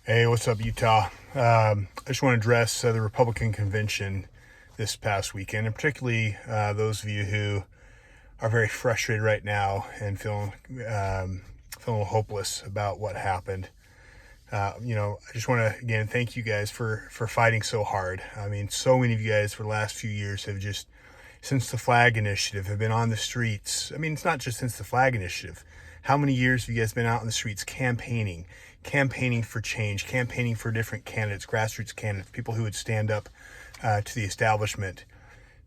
Hey, what's up, Utah? I just want to address the Republican convention this past weekend, and particularly those of you who are very frustrated right now and feeling hopeless about what happened. I just want to again thank you guys for fighting so hard. I mean, so many of you guys for the last few years have just, since the flag initiative, have been on the streets. I mean, it's not just since the flag initiative. How many years have you guys been out in the streets campaigning for change, campaigning for different candidates, grassroots candidates, people who would stand up to the establishment,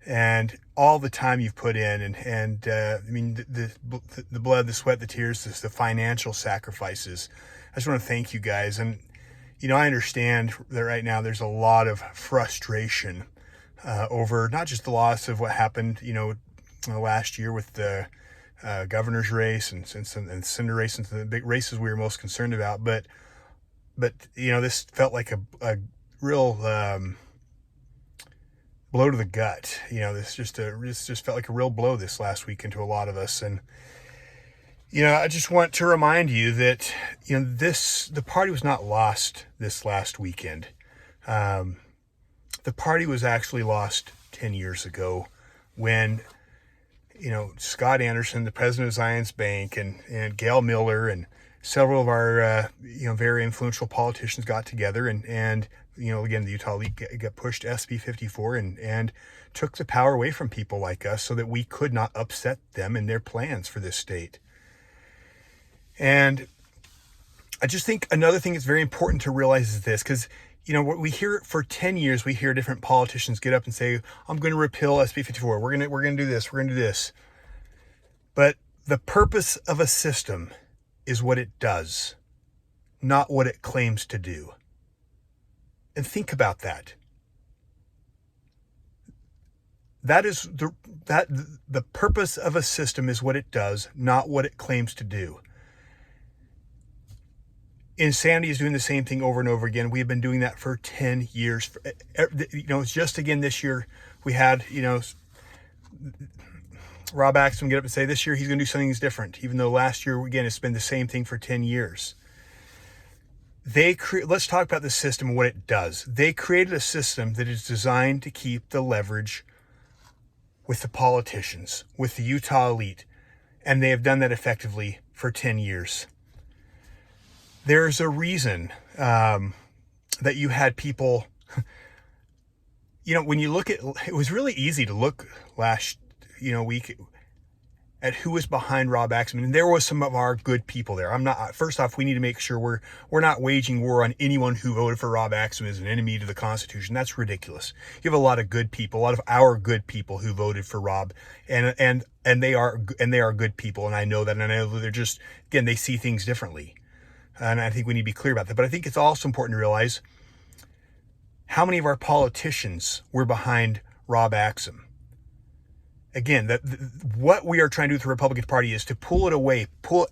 and all the time you've put in, and I mean the blood, the sweat, the tears, the financial sacrifices. I just want to thank you guys, and I understand that right now there's a lot of frustration over not just the loss of what happened, last year with the governor's race and senator race and the big races we were most concerned about, but this felt like a real blow to the gut. This just felt like a real blow this last weekend to a lot of us. And I just want to remind you that the party was not lost this last weekend. The party was actually lost 10 years ago when Scott Anderson, the president of Zions Bank, and Gail Miller and several of our very influential politicians got together and again, the Utah League got pushed SB 54 and took the power away from people like us so that we could not upset them in their plans for this state. And I just think another thing that's very important to realize is this, because what we hear for 10 years, we hear different politicians get up and say, I'm going to repeal SB 54. We're going to do this. We're going to do this. But the purpose of a system is what it does, not what it claims to do. And think about that. The purpose of a system is what it does, not what it claims to do. Insanity is doing the same thing over and over again. We have been doing that for 10 years. It's just again this year we had, Rob Axman get up and say this year he's going to do something different, even though last year, again, it's been the same thing for 10 years. Let's talk about the system and what it does. They created a system that is designed to keep the leverage with the politicians, with the Utah elite, and they have done that effectively for 10 years. There's a reason that you had people, when you look at, it was really easy to look last, week at who was behind Rob Axman. And there was some of our good people there. First off, we need to make sure we're not waging war on anyone who voted for Rob Axman as an enemy to the Constitution. That's ridiculous. You have a lot of good people, a lot of our good people who voted for Rob, and they are good people. And I know that, and I know they're just, again, they see things differently. And I think we need to be clear about that. But I think it's also important to realize how many of our politicians were behind Rob Axman. Again, what we are trying to do with the Republican Party is to pull it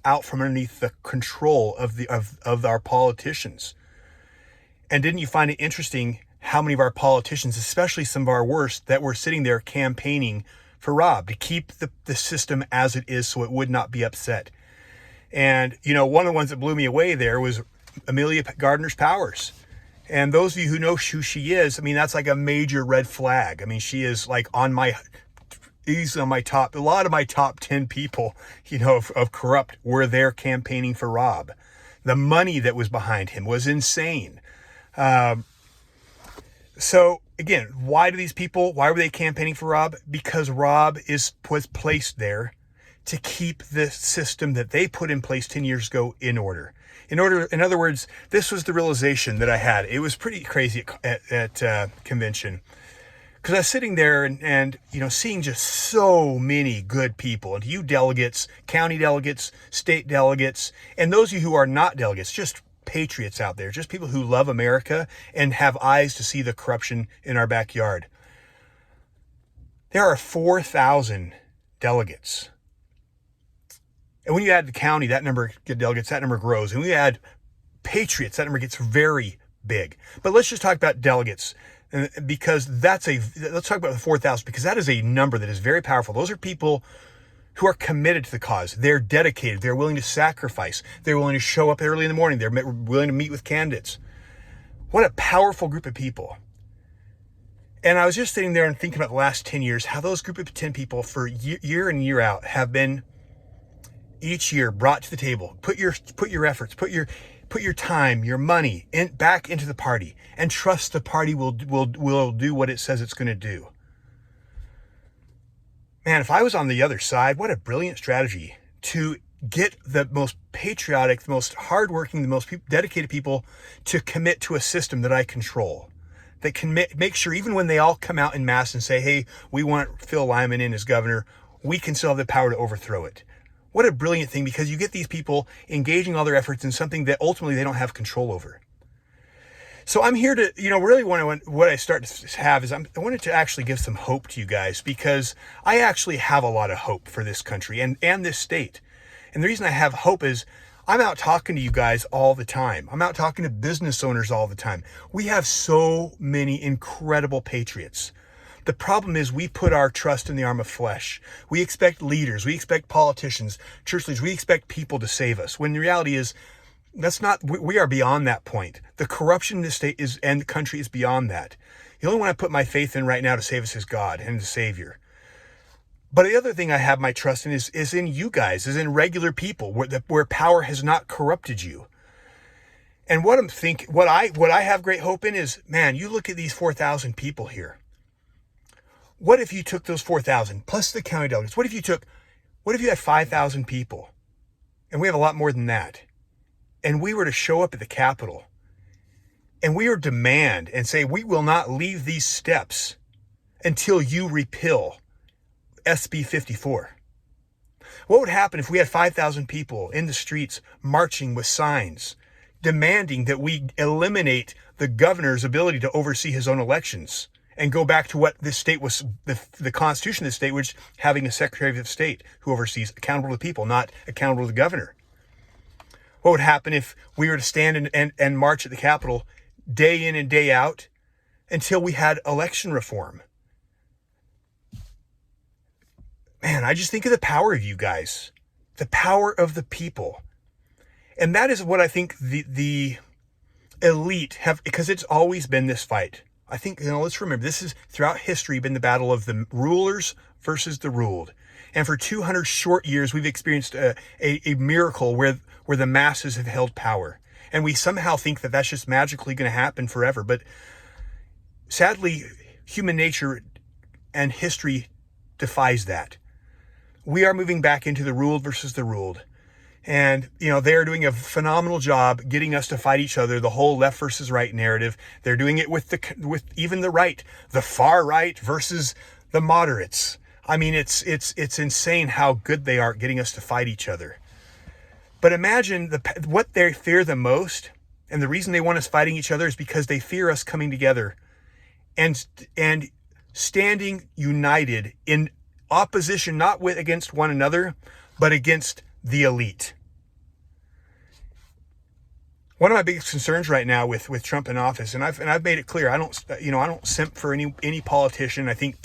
out from underneath the control of our politicians. And didn't you find it interesting how many of our politicians, especially some of our worst, that were sitting there campaigning for Rob to keep the system as it is so it would not be upset? And, one of the ones that blew me away there was Amelia Gardner's Powers. And those of you who know who she is, I mean, that's like a major red flag. I mean, she is like easily on my top, a lot of my top 10 people, of corrupt were there campaigning for Rob. The money that was behind him was insane. So again, why were they campaigning for Rob? Because Rob was placed there to keep the system that they put in place 10 years ago in order. In other words, this was the realization that I had. It was pretty crazy at convention, because I was sitting there and seeing just so many good people, and you delegates, county delegates, state delegates, and those of you who are not delegates, just patriots out there, just people who love America and have eyes to see the corruption in our backyard. There are 4,000 delegates. And when you add the county, that number delegates, that number grows. And when you add patriots, that number gets very big. But let's just talk about delegates, because let's talk about the 4,000, because that is a number that is very powerful. Those are people who are committed to the cause. They're dedicated. They're willing to sacrifice. They're willing to show up early in the morning. They're willing to meet with candidates. What a powerful group of people. And I was just sitting there and thinking about the last 10 years, how those group of 10 people for year in, year out have been each year brought to the table. Put your efforts, put your time, your money back into the party, and trust the party will do what it says it's going to do. Man, if I was on the other side, what a brilliant strategy to get the most patriotic, the most hardworking, the most dedicated people to commit to a system that I control. That can make sure even when they all come out in mass and say, hey, we want Phil Lyman in as governor, we can still have the power to overthrow it. What a brilliant thing, because you get these people engaging all their efforts in something that ultimately they don't have control over. So I'm here to, really what I start to have is I wanted to actually give some hope to you guys, because I actually have a lot of hope for this country and this state. And the reason I have hope is I'm out talking to you guys all the time. I'm out talking to business owners all the time. We have so many incredible patriots. The problem is we put our trust in the arm of flesh. We expect leaders, we expect politicians, church leaders, we expect people to save us. When the reality is, we are beyond that point. The corruption in this state and the country is beyond that. The only one I put my faith in right now to save us is God and the Savior. But the other thing I have my trust in is in you guys, is in regular people where power has not corrupted you. And what I have great hope in is, man, you look at these 4,000 people here. What if you took those 4,000 plus the county delegates? What if you had 5,000 people? And we have a lot more than that. And we were to show up at the Capitol and we were to demand and say, we will not leave these steps until you repeal SB 54. What would happen if we had 5,000 people in the streets marching with signs demanding that we eliminate the governor's ability to oversee his own elections and go back to what this state was, the Constitution of the state, which having a Secretary of State who oversees, accountable to the people, not accountable to the governor? What would happen if we were to stand and march at the Capitol day in and day out until we had election reform? Man, I just think of the power of you guys, the power of the people. And that is what I think the elite have, because it's always been this fight. I think, let's remember, this has throughout history been the battle of the rulers versus the ruled. And for 200 short years, we've experienced a miracle where the masses have held power. And we somehow think that that's just magically going to happen forever. But sadly, human nature and history defies that. We are moving back into the ruled versus the ruled. And, they are doing a phenomenal job getting us to fight each other, the whole left versus right narrative. They're doing it with even the right, the far right versus the moderates. I mean, it's insane how good they are at getting us to fight each other. But imagine what they fear the most, and the reason they want us fighting each other is because they fear us coming together and standing united in opposition, not against one another, but against the elite. One of my biggest concerns right now with Trump in office, and I've made it clear, I don't simp for any politician. I think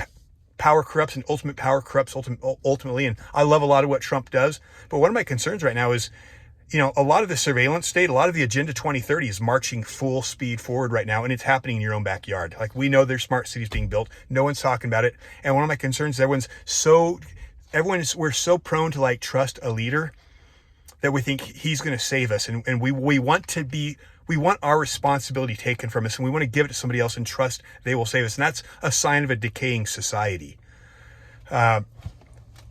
power corrupts, and ultimate power corrupts ultimately. And I love a lot of what Trump does. But one of my concerns right now is, a lot of the surveillance state, a lot of the Agenda 2030 is marching full speed forward right now, and it's happening in your own backyard. Like, we know there's smart cities being built. No one's talking about it. And one of my concerns is we're so prone to trust a leader that we think he's going to save us. And we want our responsibility taken from us, and we want to give it to somebody else and trust they will save us. And that's a sign of a decaying society.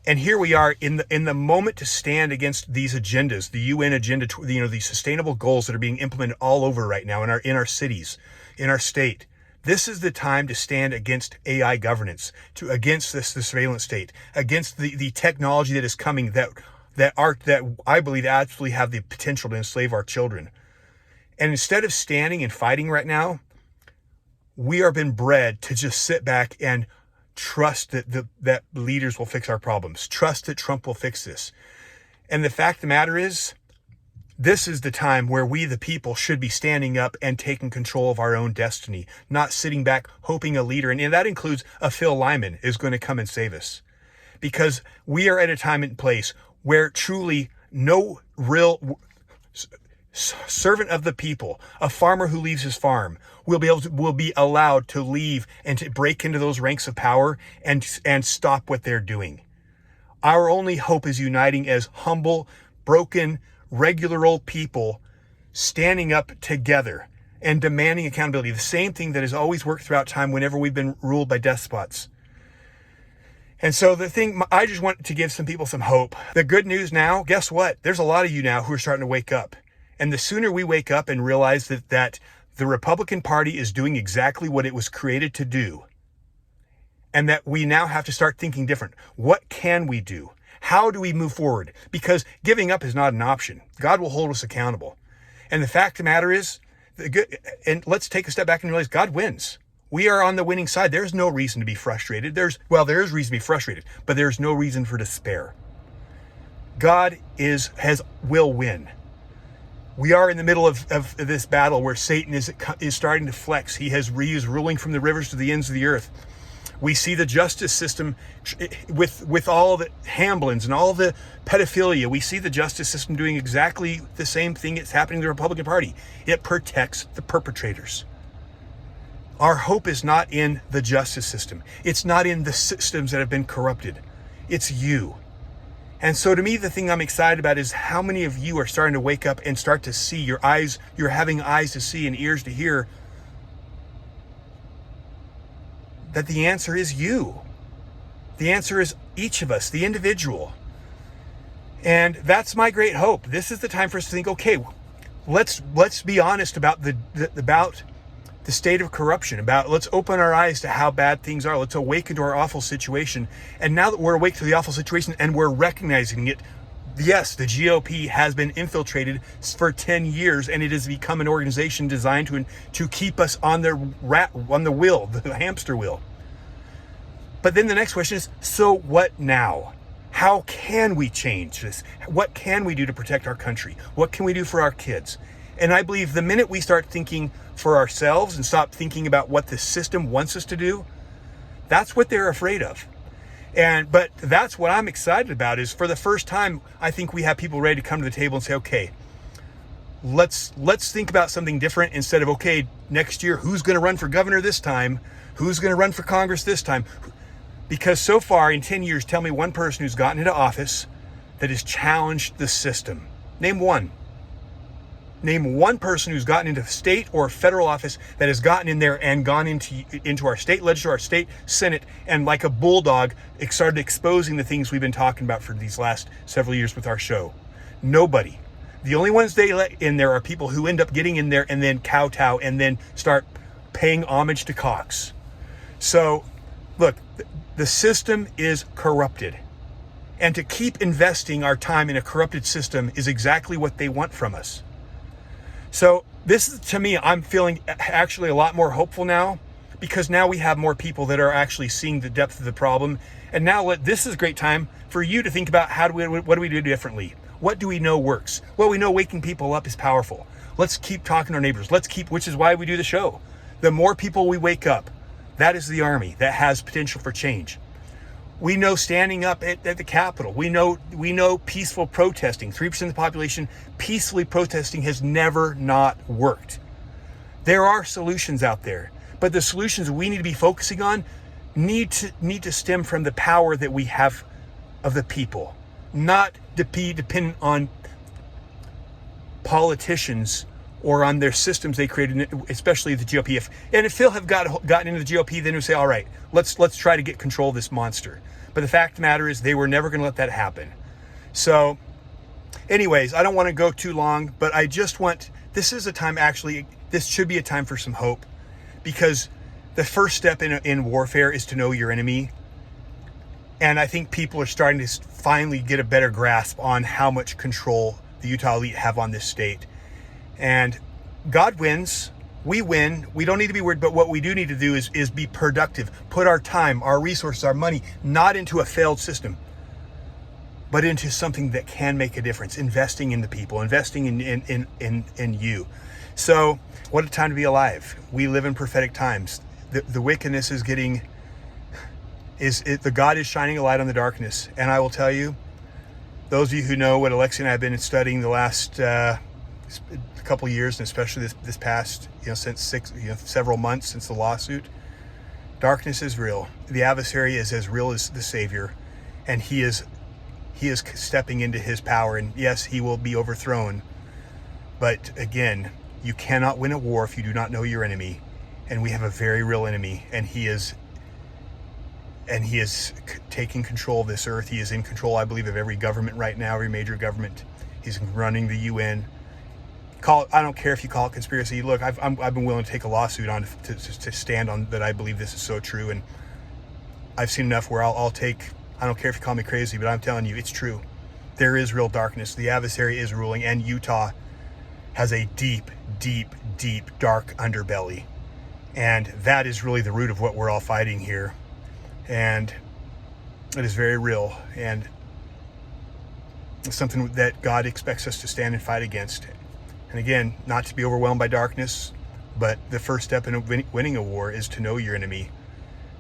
And here we are in the moment to stand against these agendas, the UN agenda, these sustainable goals that are being implemented all over right now in our cities, in our state. This is the time to stand against AI governance, against the surveillance state, against the technology that is coming that I believe absolutely have the potential to enslave our children. And instead of standing and fighting right now, we are being bred to just sit back and trust that leaders will fix our problems. Trust that Trump will fix this. And the fact of the matter is, this is the time where we, the people, should be standing up and taking control of our own destiny, not sitting back hoping a leader, and that includes a Phil Lyman, is going to come and save us. Because we are at a time and place where truly no real servant of the people, a farmer who leaves his farm, will be allowed to leave and to break into those ranks of power and stop what they're doing. Our only hope is uniting as humble, broken, regular old people, standing up together and demanding accountability. The same thing that has always worked throughout time whenever we've been ruled by despots. And so I just want to give some people some hope. The good news now, guess what? There's a lot of you now who are starting to wake up. And the sooner we wake up and realize that the Republican Party is doing exactly what it was created to do, and that we now have to start thinking different. What can we do? How do we move forward? Because giving up is not an option. God will hold us accountable. And the fact of the matter is, and let's take a step back and realize God wins. We are on the winning side. There's no reason to be frustrated. There is reason to be frustrated, but there's no reason for despair. God will win. We are in the middle of this battle where Satan is starting to flex. He is ruling from the rivers to the ends of the earth. We see the justice system with all the Hamblins and all the pedophilia. We see the justice system doing exactly the same thing that's happening to the Republican Party. It protects the perpetrators. Our hope is not in the justice system. It's not in the systems that have been corrupted. It's you. And so to me, the thing I'm excited about is how many of you are starting to wake up and start to see. You're having eyes to see and ears to hear that the answer is you. The answer is each of us, the individual. And that's my great hope. This is the time for us to think, okay, let's be honest about the state of corruption, let's open our eyes to how bad things are. Let's awaken to our awful situation. And now that we're awake to the awful situation and we're recognizing it, yes, the GOP has been infiltrated for 10 years and it has become an organization designed to keep us on the wheel, the hamster wheel. But then the next question is, so what now? How can we change this? What can we do to protect our country? What can we do for our kids? And I believe the minute we start thinking for ourselves and stop thinking about what the system wants us to do, that's what they're afraid of. But that's what I'm excited about is for the first time, I think we have people ready to come to the table and say, okay, let's think about something different instead of, okay, next year, who's going to run for governor this time? Who's going to run for Congress this time? Because so far in 10 years, tell me one person who's gotten into office that has challenged the system. Name one. Name one person who's gotten into state or federal office that has gotten in there and gone into our state legislature, our state senate, and like a bulldog, started exposing the things we've been talking about for these last several years with our show. Nobody. The only ones they let in there are people who end up getting in there and then kowtow and then start paying homage to Cox. So, look, the system is corrupted. And to keep investing our time in a corrupted system is exactly what they want from us. So this is, to me, I'm feeling actually a lot more hopeful now because now we have more people that are actually seeing the depth of the problem. And now this is a great time for you to think about what do we do differently? What do we know works? Well, we know waking people up is powerful. Let's keep talking to our neighbors. Which is why we do the show. The more people we wake up, that is the army that has potential for change. We know standing up at the Capitol. We know peaceful protesting. 3% of the population peacefully protesting has never not worked. There are solutions out there, but the solutions we need to be focusing on need to stem from the power that we have of the people, not to be dependent on politicians or on their systems they created, especially the GOP. If Phil have gotten into the GOP, then we say, all right, let's try to get control of this monster. But the fact of the matter is they were never going to let that happen. So anyways, I don't want to go too long, but this should be a time for some hope, because the first step in warfare is to know your enemy. And I think people are starting to finally get a better grasp on how much control the Utah elite have on this state. And God wins. We win. We don't need to be worried, but what we do need to do is be productive. Put our time, our resources, our money, not into a failed system, but into something that can make a difference. Investing in the people, investing in you. So what a time to be alive. We live in prophetic times. The wickedness is the God is shining a light on the darkness. And I will tell you, those of you who know what Alexi and I have been studying the last a couple of years, and especially this past, since several months since the lawsuit. Darkness is real. The adversary is as real as the Savior, and he is stepping into his power. And yes, he will be overthrown. But again, you cannot win a war if you do not know your enemy, and we have a very real enemy, and he is taking control of this earth. He is in control, I believe, of every government right now, every major government. He's running the UN. I don't care if you call it conspiracy. Look, I've been willing to take a lawsuit on to stand on that. I believe this is so true, and I've seen enough where I'll take. I don't care if you call me crazy, but I'm telling you, it's true. There is real darkness. The adversary is ruling, and Utah has a deep, deep, deep, dark underbelly, and that is really the root of what we're all fighting here, and it is very real, and it's something that God expects us to stand and fight against. And again, not to be overwhelmed by darkness, but the first step in winning a war is to know your enemy.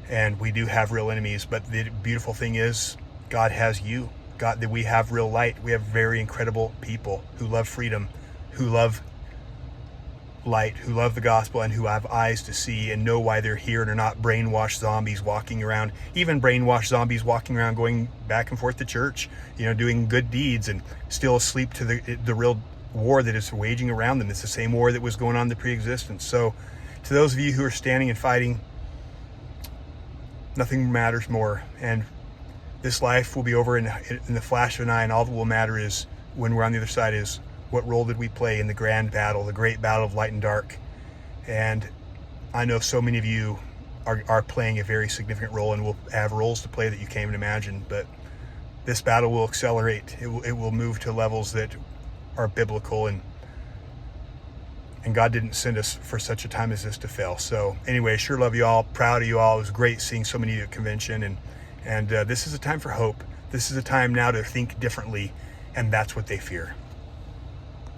And we do have real enemies, but the beautiful thing is God has you. God, that we have real light. We have very incredible people who love freedom, who love light, who love the gospel, and who have eyes to see and know why they're here and are not brainwashed zombies walking around, even brainwashed zombies walking around going back and forth to church, doing good deeds and still asleep to the real war that is waging around them. It's the same war that was going on in the pre-existence. So to those of you who are standing and fighting, nothing matters more, and this life will be over in the flash of an eye, and all that will matter is when we're on the other side is what role did we play in the grand battle, the great battle of light and dark. And I know so many of you are playing a very significant role and will have roles to play that you can't even imagine, but this battle will accelerate. It will move to levels that are biblical, and God didn't send us for such a time as this to fail. So anyway, sure love you all, proud of you all. It was great seeing so many at the convention, and this is a time for hope. This is a time now to think differently, and that's what they fear.